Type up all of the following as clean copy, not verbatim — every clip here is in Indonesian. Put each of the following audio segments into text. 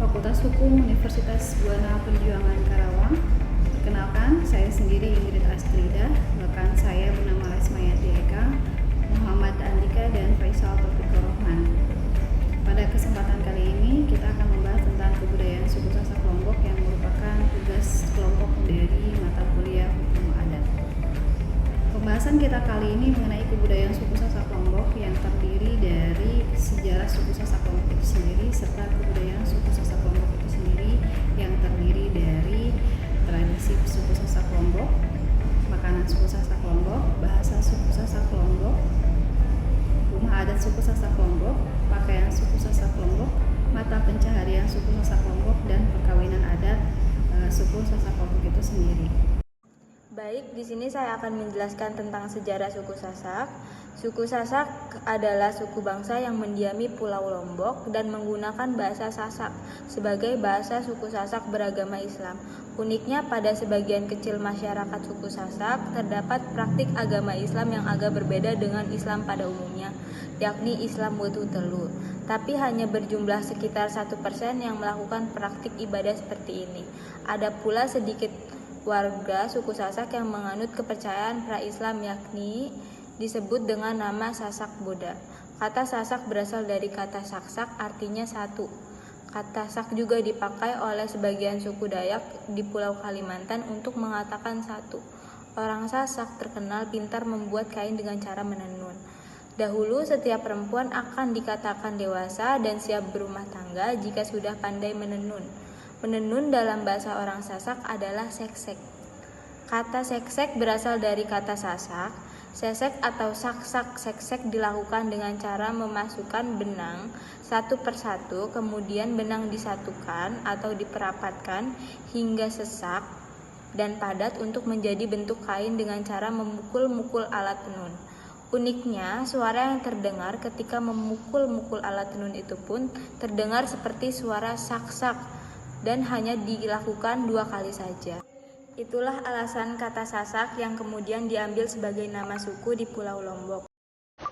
Fakultas Hukum Universitas Buana Perjuangan Karawang. Perkenalkan, saya sendiri Ingrid Astrida, rekan saya bernama Lesmayati Eka, Muhammad Andika, dan Faisal Taufikur Rahman. Pada kesempatan kali ini, kita akan membahas tentang kebudayaan suku Sasak Lombok yang merupakan tugas kelompok dari mata kuliah Hukum Adat. Pembahasan kita kali ini mengenai kebudayaan suku Sasak Lombok yang terdiri dari sejarah suku Sasak Lombok itu sendiri serta kebudayaan suku Sasak Lombok itu sendiri yang terdiri dari tradisi suku Sasak Lombok, makanan suku Sasak Lombok, bahasa suku Sasak Lombok, rumah adat suku Sasak Lombok, pakaian suku Sasak Lombok, mata pencaharian suku Sasak Lombok, dan perkawinan adat suku Sasak Lombok itu sendiri. Baik, di sini saya akan menjelaskan tentang sejarah suku Sasak. Suku Sasak adalah suku bangsa yang mendiami Pulau Lombok dan menggunakan bahasa Sasak sebagai bahasa suku Sasak beragama Islam. Uniknya, pada sebagian kecil masyarakat suku Sasak terdapat praktik agama Islam yang agak berbeda dengan Islam pada umumnya, yakni Islam Wetu Telu. Tapi hanya berjumlah sekitar 1% yang melakukan praktik ibadah seperti ini. Ada pula sedikit warga suku Sasak yang menganut kepercayaan pra-Islam, yakni disebut dengan nama Sasak Boda. Kata Sasak berasal dari kata Saksak, artinya satu. Kata Sak juga dipakai oleh sebagian suku Dayak di Pulau Kalimantan untuk mengatakan satu. Orang Sasak terkenal pintar membuat kain dengan cara menenun. Dahulu setiap perempuan akan dikatakan dewasa dan siap berumah tangga jika sudah pandai menenun. Menenun dalam bahasa orang Sasak adalah seksek. Kata seksek berasal dari kata Sasak. Sesek atau saksak seksek dilakukan dengan cara memasukkan benang satu persatu, kemudian benang disatukan atau diperapatkan hingga sesak dan padat untuk menjadi bentuk kain dengan cara memukul-mukul alat tenun. Uniknya, suara yang terdengar ketika memukul-mukul alat tenun itu pun terdengar seperti suara sak-sak dan hanya dilakukan 2 kali saja. Itulah alasan kata Sasak yang kemudian diambil sebagai nama suku di Pulau Lombok.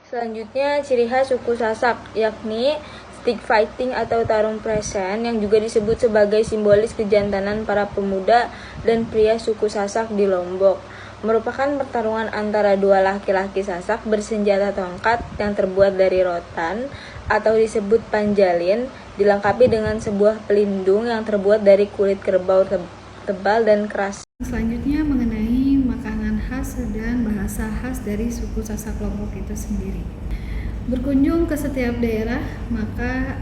Selanjutnya, ciri khas suku Sasak, yakni stick fighting atau tarung presen yang juga disebut sebagai simbolis kejantanan para pemuda dan pria suku Sasak di Lombok. Merupakan pertarungan antara 2 laki-laki Sasak bersenjata tongkat yang terbuat dari rotan atau disebut panjalin, dilengkapi dengan sebuah pelindung yang terbuat dari kulit kerbau tebal dan keras. Selanjutnya mengenai makanan khas dan bahasa khas dari suku Sasak Lombok itu sendiri. Berkunjung ke setiap daerah, maka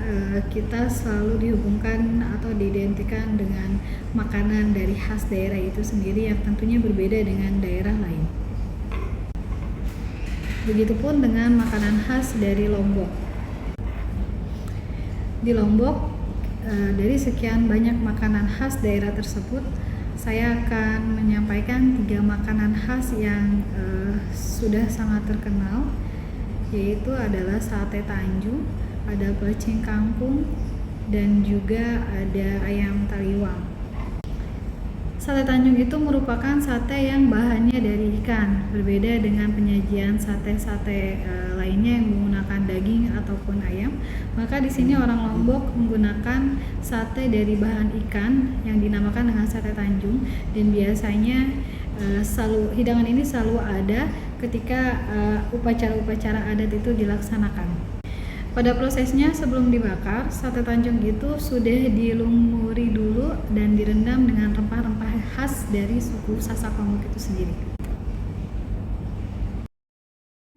kita selalu dihubungkan atau diidentikan dengan makanan dari khas daerah itu sendiri yang tentunya berbeda dengan daerah lain. Begitupun dengan makanan khas dari Lombok. Di Lombok, dari sekian banyak makanan khas daerah tersebut, saya akan menyampaikan 3 makanan khas yang sudah sangat terkenal, yaitu adalah sate Tanjung, ada pecing kangkung, dan juga ada ayam taliwang. Sate Tanjung itu merupakan sate yang bahannya dari ikan, berbeda dengan penyajian sate-sate lainnya yang menggunakan daging ataupun ayam. Maka di sini orang Lombok menggunakan sate dari bahan ikan yang dinamakan dengan sate Tanjung, dan biasanya hidangan ini selalu ada ketika upacara-upacara adat itu dilaksanakan. Pada prosesnya, sebelum dibakar, sate Tanjung itu sudah dilumuri dulu dan direndam dengan rempah-rempah khas dari suku Sasak Lombok itu sendiri.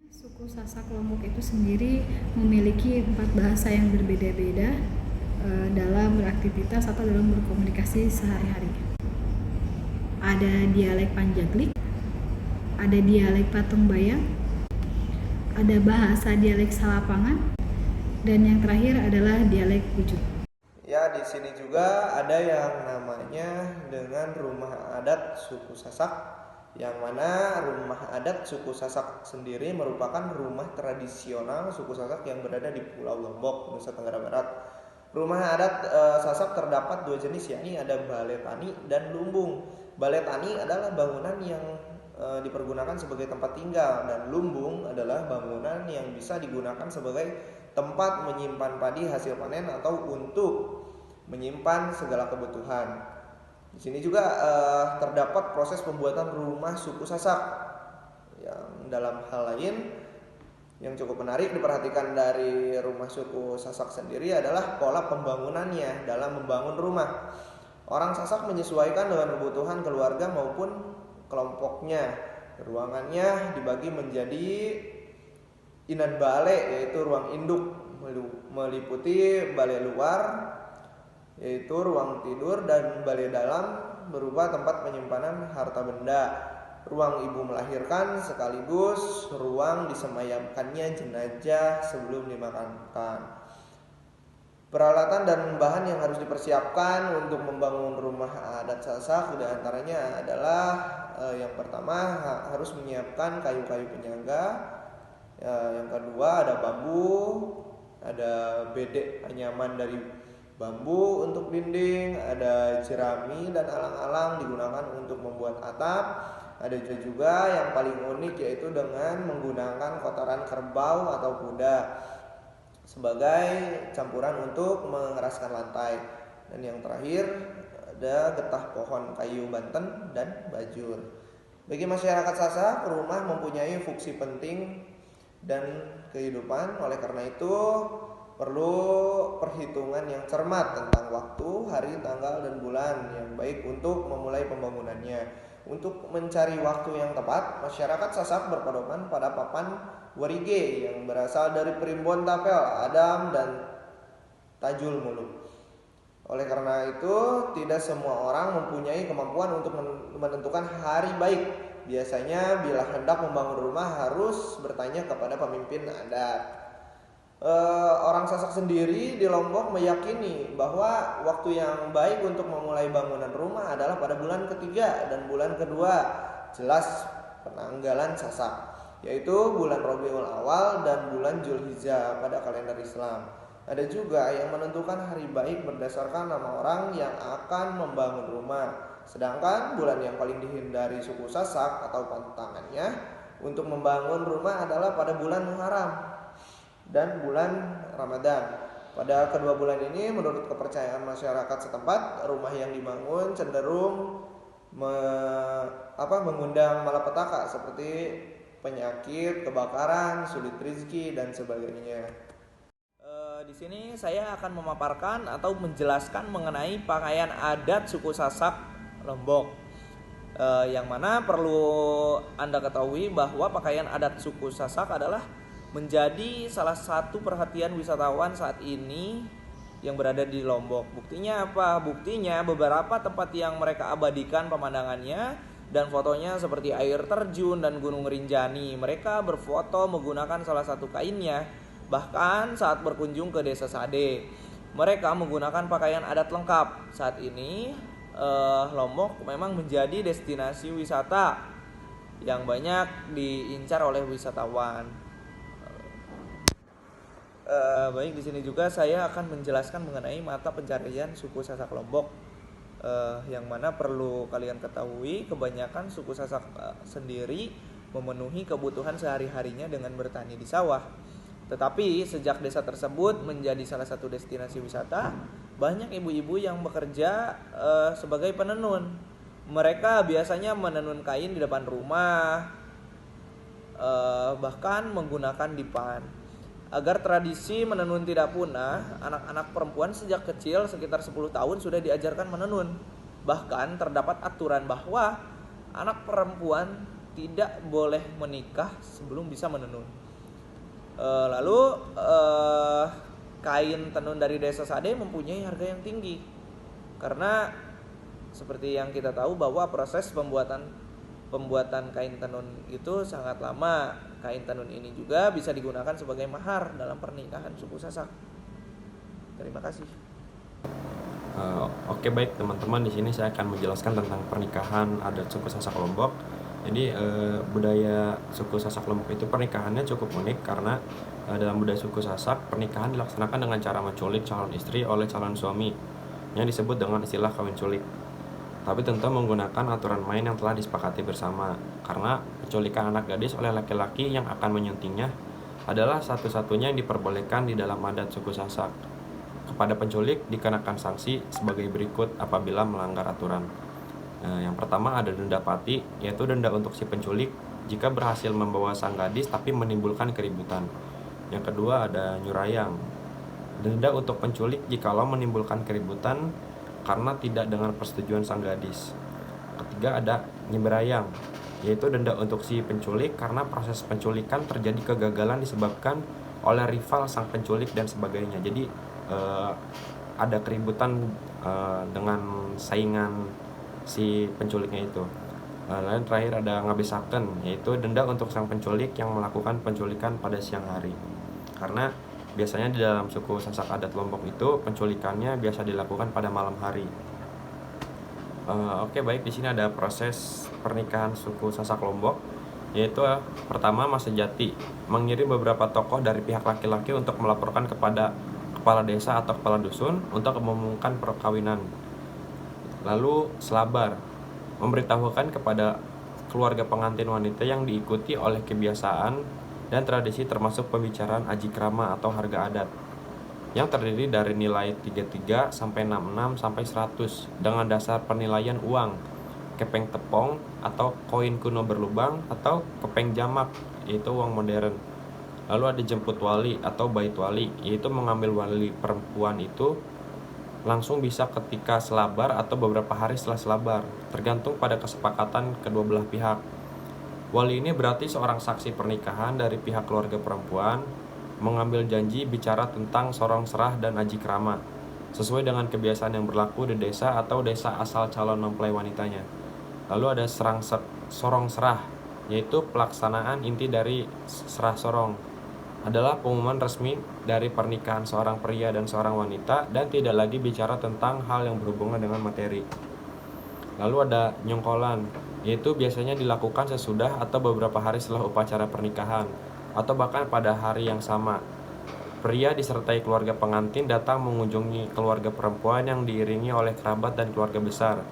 Suku Sasak Lombok itu sendiri memiliki 4 bahasa yang berbeda-beda dalam beraktivitas atau dalam berkomunikasi sehari-hari. Ada dialek Panjaglik, ada dialek Patung Bayang, ada bahasa dialek Salapangan, dan yang terakhir adalah dialek Bujuk. Ya, di sini juga ada yang namanya dengan rumah adat suku Sasak, yang mana rumah adat suku Sasak sendiri merupakan rumah tradisional suku Sasak yang berada di Pulau Lombok, Nusa Tenggara Barat. Rumah adat Sasak terdapat 2 jenis, yakni ada balai tani dan lumbung. Balai tani adalah bangunan yang dipergunakan sebagai tempat tinggal, dan lumbung adalah bangunan yang bisa digunakan sebagai tempat menyimpan padi hasil panen atau untuk menyimpan segala kebutuhan. Di sini juga terdapat proses pembuatan rumah suku Sasak. Yang dalam hal lain yang cukup menarik diperhatikan dari rumah suku Sasak sendiri adalah pola pembangunannya dalam membangun rumah. Orang Sasak menyesuaikan dengan kebutuhan keluarga maupun kelompoknya. Ruangannya dibagi menjadi inan bale, yaitu ruang induk, meliputi bale luar yaitu ruang tidur, dan bale dalam berupa tempat penyimpanan harta benda, ruang ibu melahirkan sekaligus ruang disemayamkannya jenazah sebelum dimakamkan. Peralatan dan bahan yang harus dipersiapkan untuk membangun rumah adat Sasak diantaranya adalah yang pertama harus menyiapkan kayu-kayu penyangga, yang kedua ada bambu, ada bedek anyaman dari bambu untuk dinding, ada jerami dan alang-alang digunakan untuk membuat atap. Ada juga yang paling unik yaitu dengan menggunakan kotoran kerbau atau kuda sebagai campuran untuk mengeraskan lantai. Dan yang terakhir ada getah pohon kayu Banten dan bajur. Bagi masyarakat Sasak, rumah mempunyai fungsi penting dan kehidupan. Oleh karena itu perlu perhitungan yang cermat tentang waktu, hari, tanggal, dan bulan yang baik untuk memulai pembangunannya. Untuk mencari waktu yang tepat, masyarakat Sasak berpedoman pada papan Warige yang berasal dari Primbon Tapel, Adam, dan Tajul Muluk. Oleh karena itu, tidak semua orang mempunyai kemampuan untuk menentukan hari baik. Biasanya bila hendak membangun rumah harus bertanya kepada pemimpin adat. Orang Sasak sendiri di Lombok meyakini bahwa waktu yang baik untuk memulai bangunan rumah adalah pada bulan ketiga dan bulan kedua jelas penanggalan Sasak, yaitu bulan Rabiul Awal dan bulan Zulhijjah pada kalender Islam. Ada juga yang menentukan hari baik berdasarkan nama orang yang akan membangun rumah. Sedangkan bulan yang paling dihindari suku Sasak atau pantangannya untuk membangun rumah adalah pada bulan Muharram dan bulan Ramadan. Pada kedua bulan ini menurut kepercayaan masyarakat setempat, rumah yang dibangun cenderung mengundang malapetaka seperti penyakit, kebakaran, sulit rezeki, dan sebagainya. Di sini saya akan memaparkan atau menjelaskan mengenai pakaian adat suku Sasak Lombok. Yang mana perlu Anda ketahui bahwa pakaian adat suku Sasak adalah menjadi salah satu perhatian wisatawan saat ini yang berada di Lombok. Buktinya apa? Buktinya beberapa tempat yang mereka abadikan pemandangannya dan fotonya seperti air terjun dan Gunung Rinjani. Mereka berfoto menggunakan salah satu kainnya. Bahkan saat berkunjung ke Desa Sade, mereka menggunakan pakaian adat lengkap. Saat ini Lombok memang menjadi destinasi wisata yang banyak diincar oleh wisatawan. Baik, di sini juga saya akan menjelaskan mengenai mata pencarian suku Sasak Lombok. Yang mana perlu kalian ketahui, kebanyakan suku Sasak sendiri memenuhi kebutuhan sehari-harinya dengan bertani di sawah. Tetapi sejak desa tersebut menjadi salah satu destinasi wisata, banyak ibu-ibu yang bekerja sebagai penenun. Mereka biasanya menenun kain di depan rumah, bahkan menggunakan dipan. Agar tradisi menenun tidak punah, anak-anak perempuan sejak kecil sekitar 10 tahun sudah diajarkan menenun. Bahkan terdapat aturan bahwa anak perempuan tidak boleh menikah sebelum bisa menenun. Lalu kain tenun dari Desa Sade mempunyai harga yang tinggi. Karena seperti yang kita tahu bahwa proses pembuatan kain tenun itu sangat lama. Kain tenun ini juga bisa digunakan sebagai mahar dalam pernikahan suku Sasak. Terima kasih. Oke, baik teman-teman, di sini saya akan menjelaskan tentang pernikahan adat suku Sasak Lombok. Jadi budaya suku Sasak Lombok itu pernikahannya cukup unik karena dalam budaya suku Sasak pernikahan dilaksanakan dengan cara menculik calon istri oleh calon suami yang disebut dengan istilah kawin culik. Tapi tentu menggunakan aturan main yang telah disepakati bersama, karena penculikan anak gadis oleh laki-laki yang akan menyuntingnya adalah satu-satunya yang diperbolehkan di dalam adat suku Sasak. kepada penculik dikenakan sanksi sebagai berikut apabila melanggar aturan. Yang pertama ada denda pati, yaitu denda untuk si penculik jika berhasil membawa sang gadis tapi menimbulkan keributan. Yang kedua ada nyurayang, denda untuk penculik jikalau menimbulkan keributan karena tidak dengan persetujuan sang gadis. Ketiga ada nyemberayang, yaitu denda untuk si penculik karena proses penculikan terjadi kegagalan disebabkan oleh rival sang penculik dan sebagainya. Jadi ada keributan dengan saingan si penculiknya itu. Lalu terakhir ada ngabesaken, yaitu denda untuk sang penculik yang melakukan penculikan pada siang hari. Karena biasanya di dalam suku Sasak adat Lombok itu penculikannya biasa dilakukan pada malam hari. Oke, baik, di sini ada proses pernikahan suku Sasak Lombok, yaitu pertama Mas Sejati mengirim beberapa tokoh dari pihak laki-laki untuk melaporkan kepada kepala desa atau kepala dusun untuk mengumumkan perkawinan. Lalu Selabar memberitahukan kepada keluarga pengantin wanita yang diikuti oleh kebiasaan dan tradisi termasuk pembicaraan aji krama atau harga adat yang terdiri dari nilai 33 sampai 66 sampai 100 dengan dasar penilaian uang, kepeng tepong atau koin kuno berlubang atau kepeng jamak, yaitu uang modern. Lalu ada jemput wali atau bait wali, yaitu mengambil wali perempuan itu langsung bisa ketika selabar atau beberapa hari setelah selabar, tergantung pada kesepakatan kedua belah pihak. Wali ini berarti seorang saksi pernikahan dari pihak keluarga perempuan mengambil janji bicara tentang sorong serah dan aji krama sesuai dengan kebiasaan yang berlaku di desa atau desa asal calon mempelai wanitanya. Lalu ada sorong serah, yaitu pelaksanaan inti dari serah sorong. Adalah pengumuman resmi dari pernikahan seorang pria dan seorang wanita dan tidak lagi bicara tentang hal yang berhubungan dengan materi. Lalu ada nyongkolan, yaitu biasanya dilakukan sesudah atau beberapa hari setelah upacara pernikahan atau bahkan pada hari yang sama. Pria disertai keluarga pengantin datang mengunjungi keluarga perempuan yang diiringi oleh kerabat dan keluarga besar,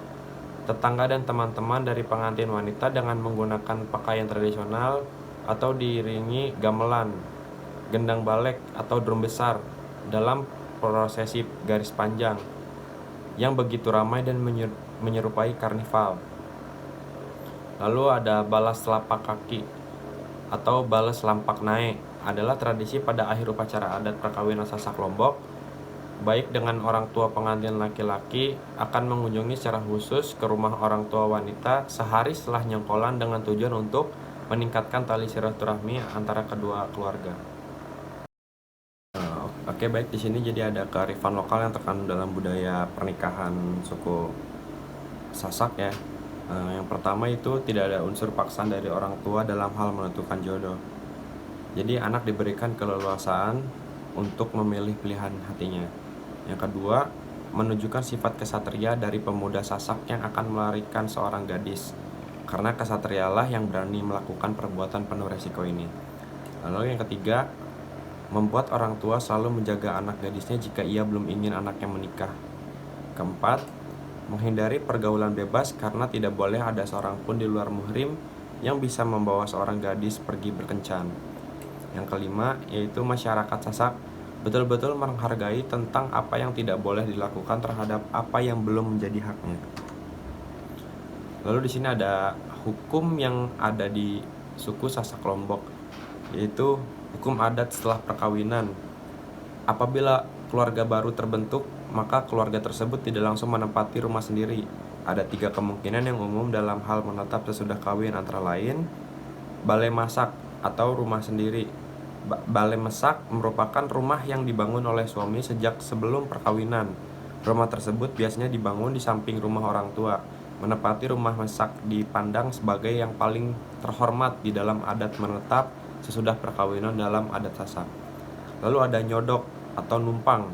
tetangga dan teman-teman dari pengantin wanita dengan menggunakan pakaian tradisional atau diiringi gamelan, gendang balek atau drum besar dalam prosesi garis panjang yang begitu ramai dan menyerupai karnival. Lalu ada balas telapak kaki atau balas lampak naik, adalah tradisi pada akhir upacara adat perkawinan Sasak Lombok. Baik dengan orang tua pengantin laki-laki akan mengunjungi secara khusus ke rumah orang tua wanita sehari setelah nyongkolan dengan tujuan untuk meningkatkan tali silaturahmi antara kedua keluarga. Oke, baik, di sini jadi ada kearifan lokal yang terkandung dalam budaya pernikahan suku Sasak ya. Yang pertama itu tidak ada unsur paksaan dari orang tua dalam hal menentukan jodoh. Jadi anak diberikan keleluasaan untuk memilih pilihan hatinya. Yang kedua, menunjukkan sifat kesatria dari pemuda Sasak yang akan melarikan seorang gadis, karena kesatrialah yang berani melakukan perbuatan penuh resiko ini. Lalu yang ketiga, membuat orang tua selalu menjaga anak gadisnya jika ia belum ingin anaknya menikah. Keempat, menghindari pergaulan bebas karena tidak boleh ada seorang pun di luar muhrim yang bisa membawa seorang gadis pergi berkencan. Yang kelima, yaitu masyarakat Sasak betul-betul menghargai tentang apa yang tidak boleh dilakukan terhadap apa yang belum menjadi haknya. Lalu di sini ada hukum yang ada di suku Sasak Lombok, yaitu hukum adat setelah perkawinan. Apabila keluarga baru terbentuk, maka keluarga tersebut tidak langsung menempati rumah sendiri. Ada 3 kemungkinan yang umum dalam hal menetap sesudah kawin, antara lain balai masak atau rumah sendiri. Balai masak merupakan rumah yang dibangun oleh suami sejak sebelum perkawinan. Rumah tersebut biasanya dibangun di samping rumah orang tua. Menempati rumah masak dipandang sebagai yang paling terhormat di dalam adat menetap sesudah perkawinan dalam adat Sasak. Lalu ada nyodok atau numpang.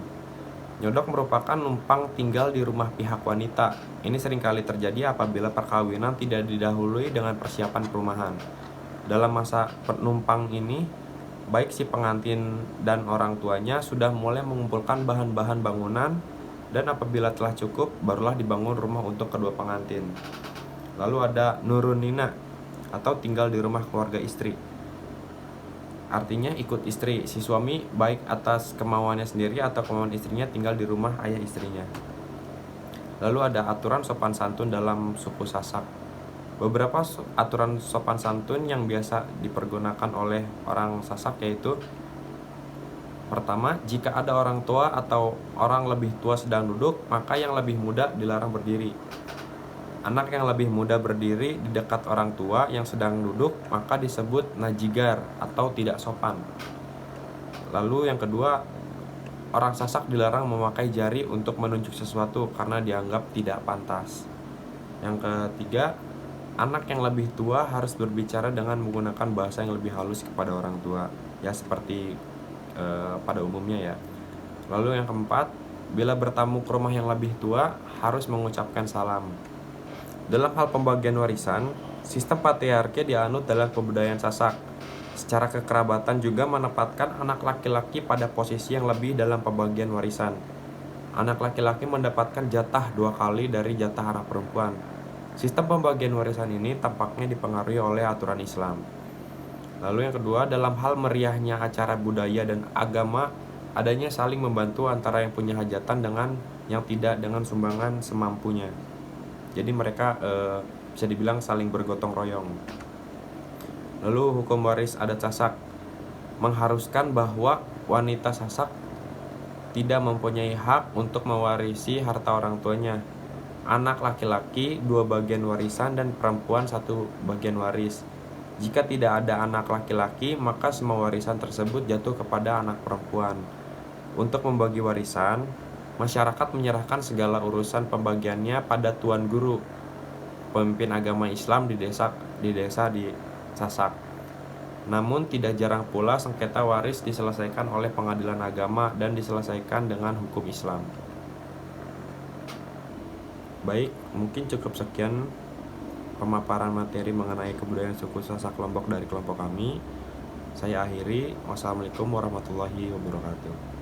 Nyodok merupakan numpang tinggal di rumah pihak wanita. Ini seringkali terjadi apabila perkawinan tidak didahului dengan persiapan perumahan. Dalam masa penumpang ini, baik si pengantin dan orang tuanya sudah mulai mengumpulkan bahan-bahan bangunan, dan apabila telah cukup, barulah dibangun rumah untuk kedua pengantin. Lalu ada nurun nina atau tinggal di rumah keluarga istri. artinya ikut istri. Si suami baik atas kemauannya sendiri atau kemauan istrinya tinggal di rumah ayah istrinya. Lalu ada aturan sopan santun dalam suku Sasak. Beberapa aturan sopan santun yang biasa dipergunakan oleh orang Sasak yaitu: pertama, jika ada orang tua atau orang lebih tua sedang duduk, maka yang lebih muda dilarang berdiri. Anak yang lebih muda berdiri di dekat orang tua yang sedang duduk, maka disebut najigar atau tidak sopan. Lalu yang kedua, orang Sasak dilarang memakai jari untuk menunjuk sesuatu karena dianggap tidak pantas. Yang ketiga, anak yang lebih tua harus berbicara dengan menggunakan bahasa yang lebih halus kepada orang tua, ya seperti pada umumnya ya. Lalu yang keempat, bila bertamu ke rumah yang lebih tua harus mengucapkan salam. Dalam hal pembagian warisan, sistem patriarki dianut dalam kebudayaan Sasak. Secara kekerabatan juga menempatkan anak laki-laki pada posisi yang lebih dalam pembagian warisan. Anak laki-laki mendapatkan jatah 2 kali dari jatah anak perempuan. Sistem pembagian warisan ini tampaknya dipengaruhi oleh aturan Islam. Lalu yang kedua, dalam hal meriahnya acara budaya dan agama, adanya saling membantu antara yang punya hajatan dengan yang tidak dengan sumbangan semampunya. Jadi mereka bisa dibilang saling bergotong royong. Lalu hukum waris adat Sasak mengharuskan bahwa wanita Sasak tidak mempunyai hak untuk mewarisi harta orang tuanya. Anak laki-laki 2 bagian warisan dan perempuan 1 bagian waris. Jika tidak ada anak laki-laki, maka semua warisan tersebut jatuh kepada anak perempuan. Untuk membagi warisan, masyarakat menyerahkan segala urusan pembagiannya pada tuan guru, pemimpin agama Islam di desa di Sasak. Namun tidak jarang pula sengketa waris diselesaikan oleh pengadilan agama dan diselesaikan dengan hukum Islam. Baik, mungkin cukup sekian pemaparan materi mengenai kebudayaan suku Sasak Lombok dari kelompok kami. Saya akhiri. Wassalamualaikum warahmatullahi wabarakatuh.